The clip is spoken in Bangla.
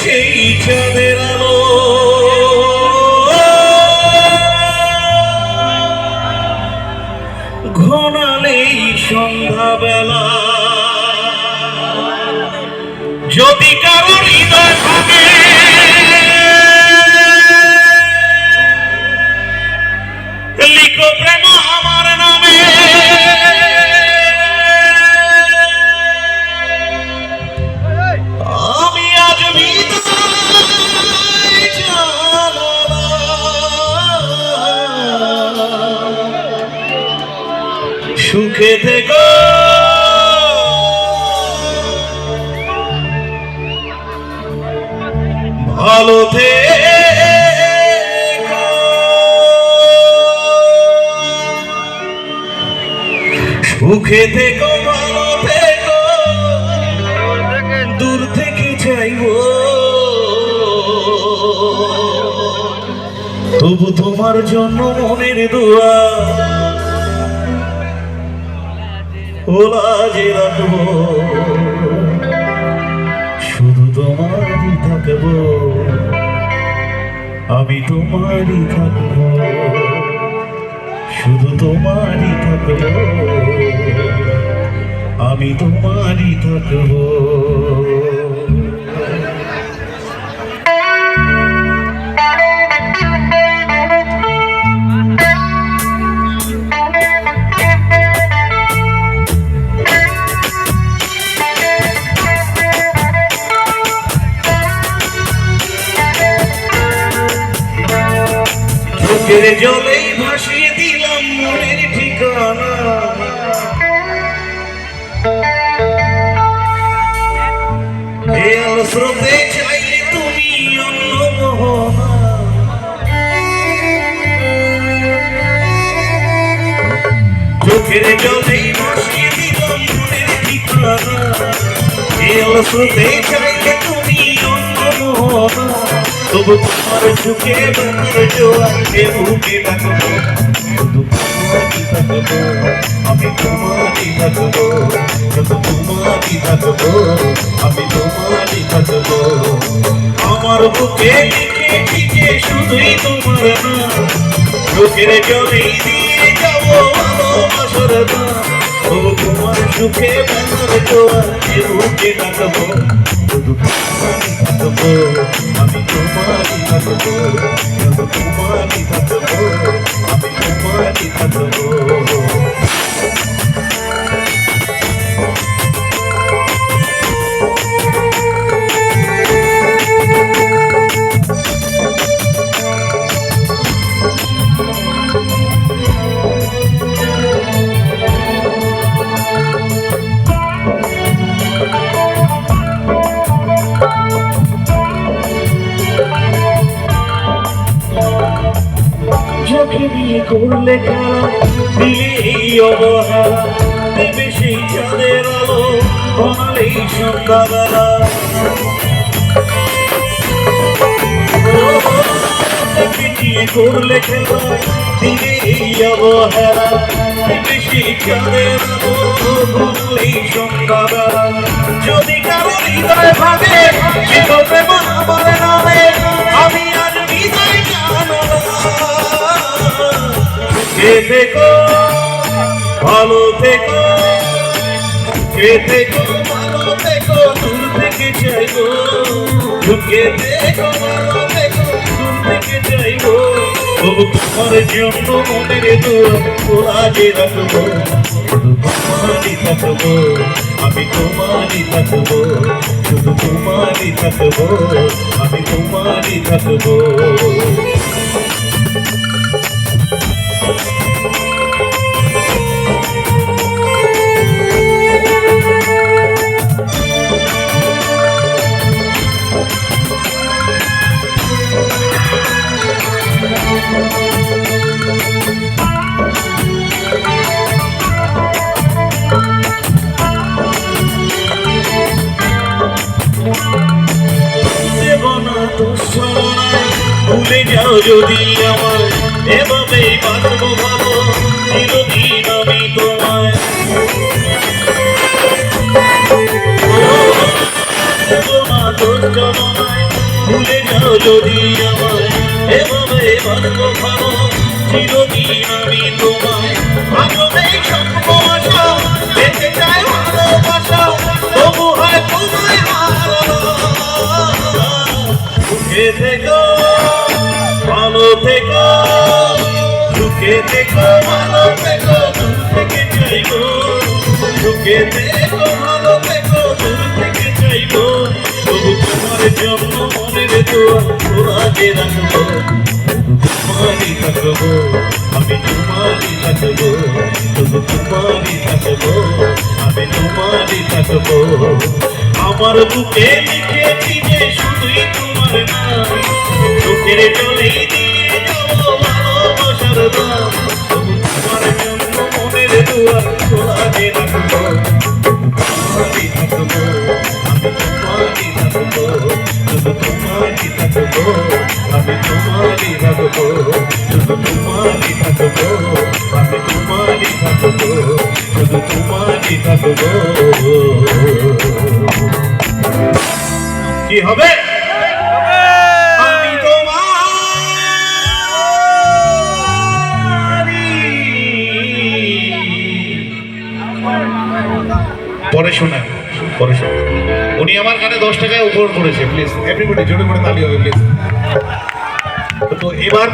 সেই চাঁদের আলো ঘনালেই সন্ধ্যাবেলা যদি কারো হৃদয় ভাঙে লিখো প্রেম আমার নামে আমি আজ বিদায় জানালাম সুখে থেকো ভালো থেকো সুখে থেকো ভালো থেকো দূর থেকে চাইবো তবু তোমার জন্য মনের দোয়া ওলা যে রাখবো শুধু তোমারই থাকবো আমি তোমারই থাকবো শুধু তোমারই থাকবো আমি তোমারই থাকবো চোখের জলেই ভাসিয়ে দিলাম মনের ঠিকানা এ আলো স্রোতে চাইলে তুমি অন্য মোহনা চোখের জলেই ভাসিয়ে দিলাম মনের ঠিকানা এ আলো স্রোতে চাইলে তুমি অন্য মোহনা তবু তোমার সুখে ব্যথার জোয়ারে বুকে থাকবো শুধু তোমারই থাকবো আমি তোমারই থাকবো শুধু তোমারই থাকবো আমি তোমারই থাকবো আমার বুকে লিখে লিখে শুধুই তোমার নাম চোখের জলেই দিয়ে যাবো ভালোবাসার দাম তবু তোমার সুখে ব্যথার জোয়ারে বুকে থাকবো শুধু তোমারই থাকবো আমি তোমারই থাকবো শুধু তোমারই থাকবো আমি তোমারই থাকবো চোখে দিয়ে করলে খেলা দিলে এই অবহেলা দেবে সেই চাঁদের আলো ঘনালেই সন্ধ্যাবেলা চোখে দিয়ে করলে খেলা দিলে এই অবহেলা দেবে সেই চাঁদের আলো ঘনালেই সন্ধ্যাবেলা যদি কারো হৃদয় ভাঙে লিখো প্রেম আমার নামে আমি আজ বিদায় জানালাম সুখে থেকো ভালো থেকো সুখে থেকো ভালো থেকো দূর থেকে চাইবো সুখে থেকো ভালো থেকো দূর থেকে চাইবো তবু তোমার জন্য মনের দোয়া ওরা যে রাখবো শুধু তোমারই থাকবো আমি তোমারই থাকবো শুধু তোমারই থাকবো আমি তোমারই থাকবো ভুলে যাও যদি আমার এভাবেই বাঁচবো ভালো চিরদিন আমি তোমায় না তোর জমানায় যদি আমায় এভাবে বাঁধবো ভালো চিরদিন আমি তোমায় ভালোবেই স্বপ্ন আশা পেতে চাই ভালোবাসা তবু হয় তোমায় সুখে থেকো ভালো থেকো সুখে থেকো ভালো থেকো দূর থেকে চাইবো সুখে থেকো ভালো থেকো দূর থেকে চাইবো তবু তোমার জন্য মনের দোয়া তোরা যে রাখবো তোমারই থাকবো আমি তোমারই থাকবো শুধু তোমারই থাকবো আমি তোমারই থাকবো আমার বুকে লিখেছি যে শুধুই তোমার নাম চোখের জলেই দিয়ে যাবো ভালোবাসার দাম তবু তোমার জন্য মনের দোয়া তোরা যে রাখবো তোমারই থাকবো আমি তোমারই থাকবো শুধু তোমারই থাকবো আমি তোমারই থাকবো শুধু তোমারই থাকবো আমি তোমারই থাকবো শুধু তোমারই থাকবো কি হবে আমি পরে শোনা পরে শোনা উনি আমার গানে 10 টাকায় উপর করেছে প্লিজ এভরিবডি জোরে করে তালি হবে প্লিজ তো এবার